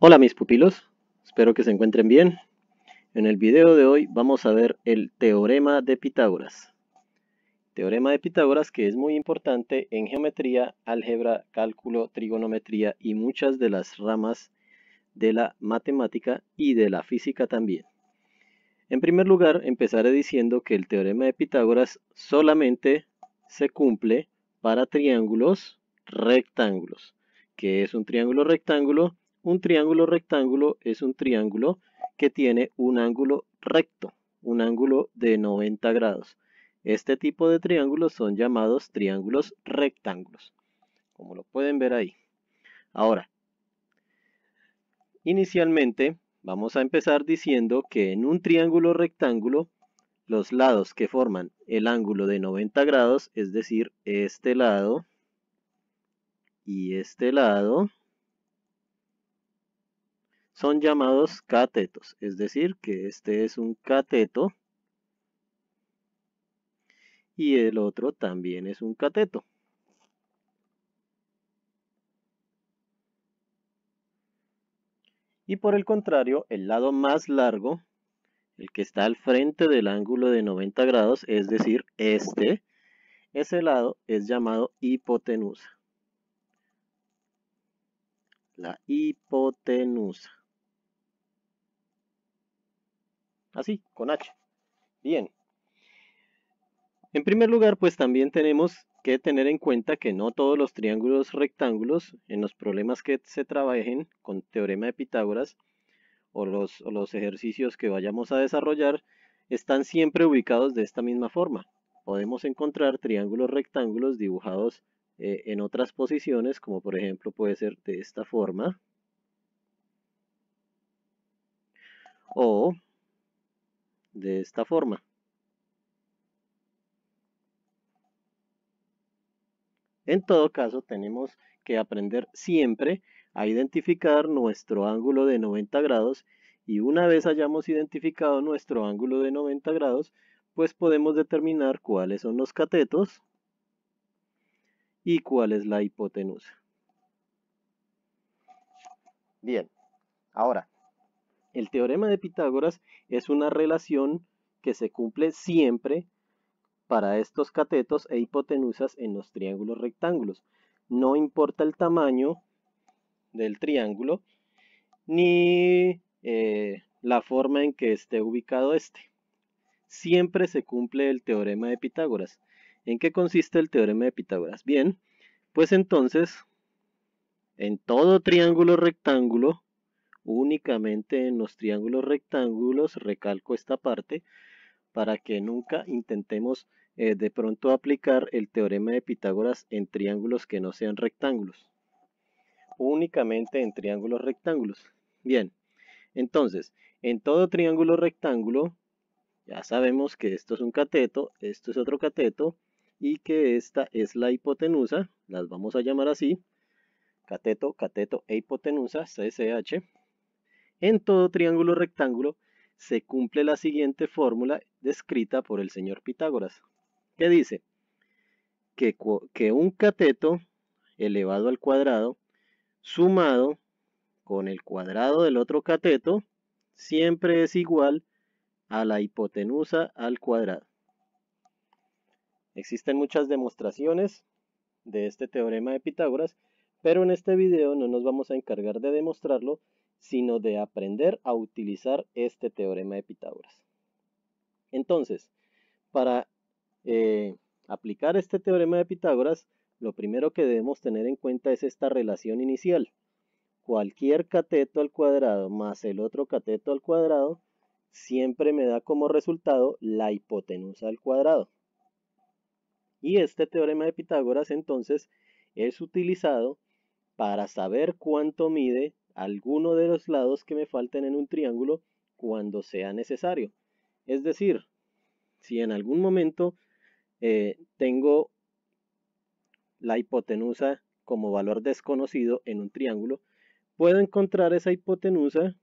Hola mis pupilos, espero que se encuentren bien. En el video de hoy vamos a ver el teorema de Pitágoras. Teorema de Pitágoras que es muy importante en geometría, álgebra, cálculo, trigonometría y muchas de las ramas de la matemática y de la física también. En primer lugar, empezaré diciendo que el teorema de Pitágoras solamente se cumple para triángulos rectángulos. ¿Qué es un triángulo rectángulo? Un triángulo rectángulo es un triángulo que tiene un ángulo recto, un ángulo de 90 grados. Este tipo de triángulos son llamados triángulos rectángulos, como lo pueden ver ahí. Ahora, inicialmente vamos a empezar diciendo que en un triángulo rectángulo los lados que forman el ángulo de 90 grados, es decir, este lado y este lado, son llamados catetos, es decir, que este es un cateto y el otro también es un cateto. Y por el contrario, el lado más largo, el que está al frente del ángulo de 90 grados, es decir, ese lado es llamado hipotenusa. La hipotenusa. Así, con H. Bien. En primer lugar, pues también tenemos que tener en cuenta que no todos los triángulos rectángulos, en los problemas que se trabajen con teorema de Pitágoras o los ejercicios que vayamos a desarrollar, están siempre ubicados de esta misma forma. Podemos encontrar triángulos rectángulos dibujados en otras posiciones, como por ejemplo puede ser de esta forma, o de esta forma. En todo caso, tenemos que aprender siempre a identificar nuestro ángulo de 90 grados y una vez hayamos identificado nuestro ángulo de 90 grados, pues podemos determinar cuáles son los catetos y cuál es la hipotenusa. Bien, ahora, el teorema de Pitágoras es una relación que se cumple siempre para estos catetos e hipotenusas en los triángulos rectángulos. No importa el tamaño del triángulo, ni la forma en que esté ubicado este. Siempre se cumple el teorema de Pitágoras. ¿En qué consiste el teorema de Pitágoras? Bien, pues entonces, en todo triángulo rectángulo, únicamente en los triángulos rectángulos, recalco esta parte, para que nunca intentemos de pronto aplicar el teorema de Pitágoras en triángulos que no sean rectángulos. Únicamente en triángulos rectángulos. Bien, entonces, en todo triángulo rectángulo, ya sabemos que esto es un cateto, esto es otro cateto, y que esta es la hipotenusa, las vamos a llamar así, cateto, cateto e hipotenusa, CCH. En todo triángulo rectángulo se cumple la siguiente fórmula descrita por el señor Pitágoras, que dice que un cateto elevado al cuadrado sumado con el cuadrado del otro cateto siempre es igual a la hipotenusa al cuadrado. Existen muchas demostraciones de este teorema de Pitágoras, pero en este video no nos vamos a encargar de demostrarlo, sino de aprender a utilizar este teorema de Pitágoras. Entonces, para aplicar este teorema de Pitágoras, lo primero que debemos tener en cuenta es esta relación inicial. Cualquier cateto al cuadrado más el otro cateto al cuadrado siempre me da como resultado la hipotenusa al cuadrado. Y este teorema de Pitágoras entonces es utilizado para saber cuánto mide alguno de los lados que me falten en un triángulo cuando sea necesario. Es decir, si en algún momento tengo la hipotenusa como valor desconocido en un triángulo, puedo encontrar esa hipotenusa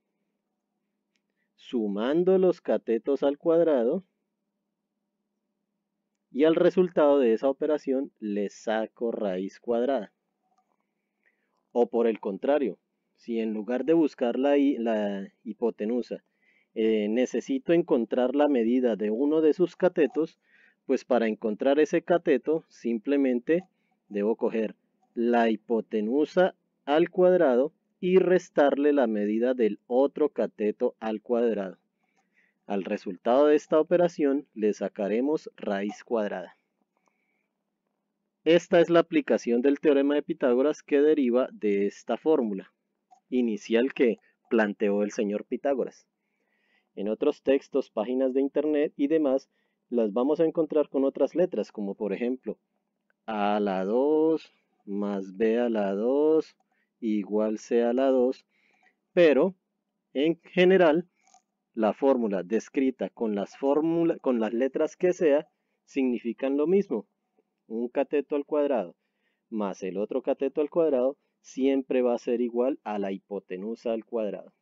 sumando los catetos al cuadrado y al resultado de esa operación le saco raíz cuadrada. O por el contrario, Si en lugar de buscar la hipotenusa, necesito encontrar la medida de uno de sus catetos, pues para encontrar ese cateto simplemente debo coger la hipotenusa al cuadrado y restarle la medida del otro cateto al cuadrado. Al resultado de esta operación le sacaremos raíz cuadrada. Esta es la aplicación del teorema de Pitágoras que deriva de esta fórmula inicial que planteó el señor Pitágoras. En otros textos, páginas de internet y demás, las vamos a encontrar con otras letras, como por ejemplo, a a la 2 más b a la 2 igual c a la 2, pero en general la fórmula descrita con las letras que sea significan lo mismo. Un cateto al cuadrado más el otro cateto al cuadrado siempre va a ser igual a la hipotenusa al cuadrado.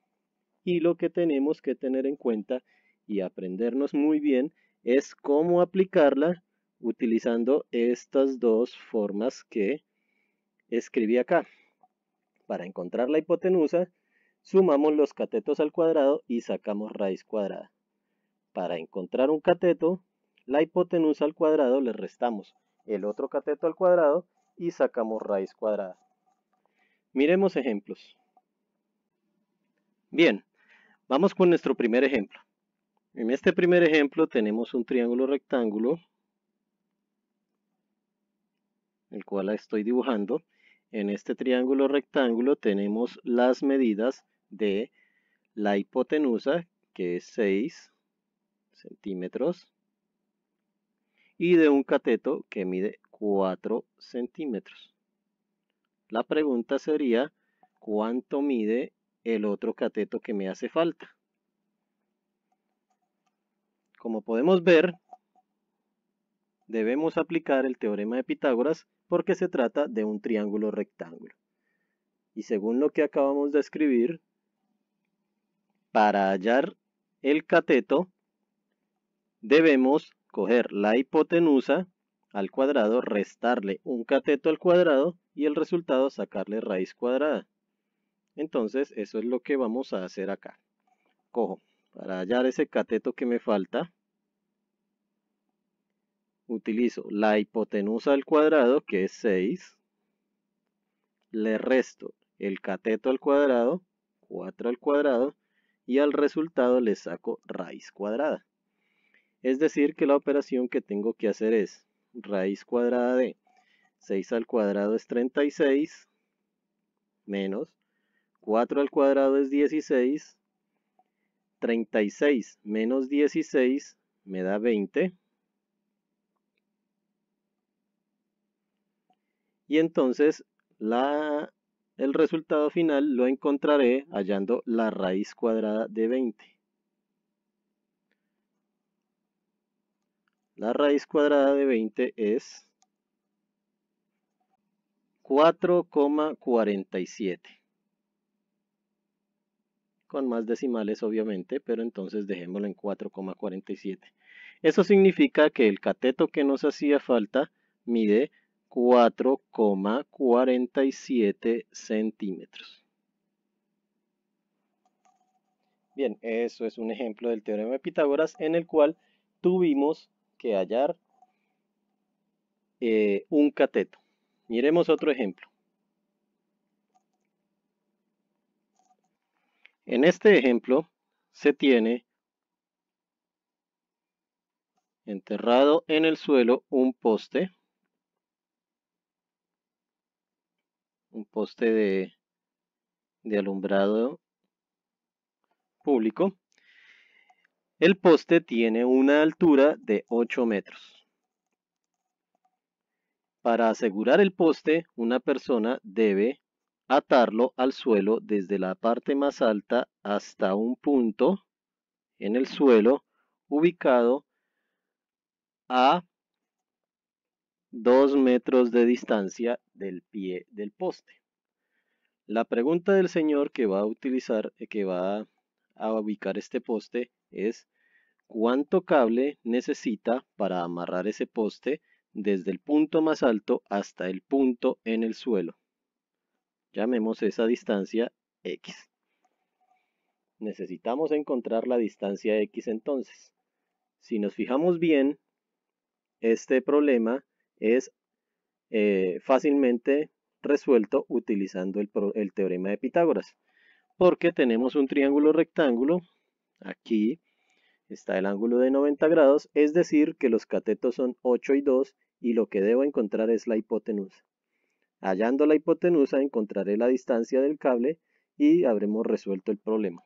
Y lo que tenemos que tener en cuenta y aprendernos muy bien es cómo aplicarla utilizando estas dos formas que escribí acá. Para encontrar la hipotenusa, sumamos los catetos al cuadrado y sacamos raíz cuadrada. Para encontrar un cateto, la hipotenusa al cuadrado le restamos el otro cateto al cuadrado y sacamos raíz cuadrada. Miremos ejemplos. Bien, vamos con nuestro primer ejemplo. En este primer ejemplo tenemos un triángulo rectángulo, el cual estoy dibujando. En este triángulo rectángulo tenemos las medidas de la hipotenusa, que es 6 centímetros, y de un cateto que mide 4 centímetros. La pregunta sería, ¿cuánto mide el otro cateto que me hace falta? Como podemos ver, debemos aplicar el teorema de Pitágoras porque se trata de un triángulo rectángulo. Y según lo que acabamos de escribir, para hallar el cateto, debemos coger la hipotenusa al cuadrado, restarle un cateto al cuadrado y el resultado sacarle raíz cuadrada. Entonces, eso es lo que vamos a hacer acá. Cojo, para hallar ese cateto que me falta, utilizo la hipotenusa al cuadrado, que es 6, le resto el cateto al cuadrado, 4 al cuadrado, y al resultado le saco raíz cuadrada. Es decir, que la operación que tengo que hacer es raíz cuadrada de 6 al cuadrado es 36, menos 4 al cuadrado es 16, 36 menos 16 me da 20, y entonces el resultado final lo encontraré hallando la raíz cuadrada de 20. La raíz cuadrada de 20 es 4,47. Con más decimales obviamente, pero entonces dejémoslo en 4,47. Eso significa que el cateto que nos hacía falta mide 4,47 centímetros. Bien, eso es un ejemplo del teorema de Pitágoras en el cual tuvimos que hallar un cateto. Miremos otro ejemplo. En este ejemplo se tiene enterrado en el suelo un poste de alumbrado público. El poste tiene una altura de 8 metros. Para asegurar el poste, una persona debe atarlo al suelo desde la parte más alta hasta un punto en el suelo ubicado a 2 metros de distancia del pie del poste. La pregunta del señor que va a ubicar este poste es ¿cuánto cable necesita para amarrar ese poste desde el punto más alto hasta el punto en el suelo? Llamemos esa distancia x. Necesitamos encontrar la distancia x entonces. Si nos fijamos bien, este problema es fácilmente resuelto utilizando el teorema de Pitágoras, porque tenemos un triángulo rectángulo. Aquí está el ángulo de 90 grados, es decir que los catetos son 8 y 2 y lo que debo encontrar es la hipotenusa. Hallando la hipotenusa encontraré la distancia del cable y habremos resuelto el problema.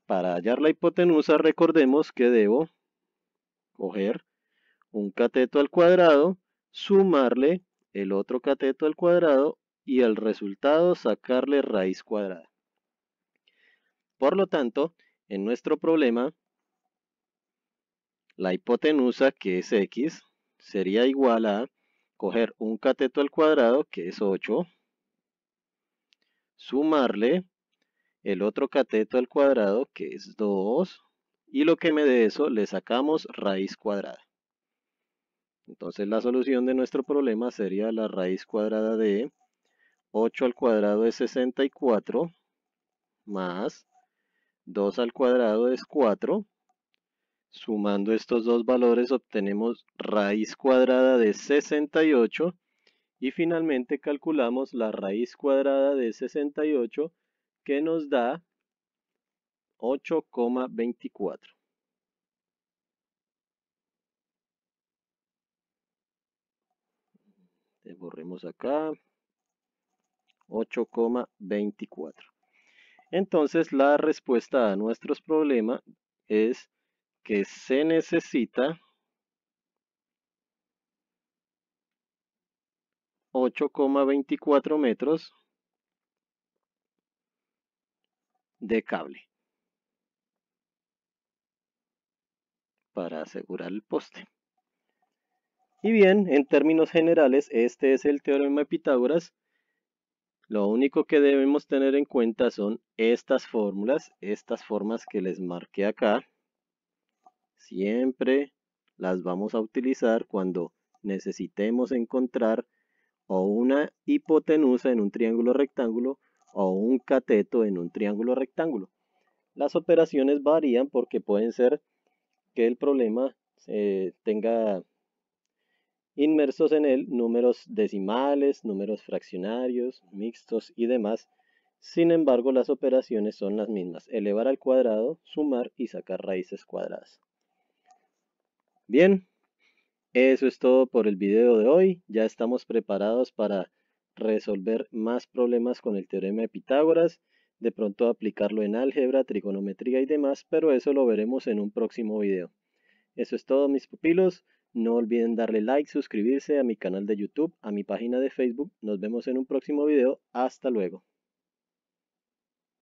Para hallar la hipotenusa recordemos que debo coger un cateto al cuadrado, sumarle el otro cateto al cuadrado y al resultado sacarle raíz cuadrada. Por lo tanto, en nuestro problema, la hipotenusa, que es x, sería igual a coger un cateto al cuadrado, que es 8, sumarle el otro cateto al cuadrado, que es 2, y lo que me dé eso, le sacamos raíz cuadrada. Entonces la solución de nuestro problema sería la raíz cuadrada de 8 al cuadrado es 64, más 2 al cuadrado es 4. Sumando estos dos valores obtenemos raíz cuadrada de 68 y finalmente calculamos la raíz cuadrada de 68 que nos da 8,24. Borremos acá 8,24. Entonces la respuesta a nuestros problemas es que se necesita 8,24 metros de cable para asegurar el poste. Y bien, en términos generales, este es el teorema de Pitágoras. Lo único que debemos tener en cuenta son estas fórmulas, estas formas que les marqué acá. Siempre las vamos a utilizar cuando necesitemos encontrar o una hipotenusa en un triángulo rectángulo o un cateto en un triángulo rectángulo. Las operaciones varían porque pueden ser que el problema tenga inmersos en él números decimales, números fraccionarios, mixtos y demás. Sin embargo, las operaciones son las mismas: elevar al cuadrado, sumar y sacar raíces cuadradas. Bien, eso es todo por el video de hoy. Ya estamos preparados para resolver más problemas con el teorema de Pitágoras, de pronto aplicarlo en álgebra, trigonometría y demás, pero eso lo veremos en un próximo video. Eso es todo, mis pupilos. No olviden darle like, suscribirse a mi canal de YouTube, a mi página de Facebook. Nos vemos en un próximo video. Hasta luego.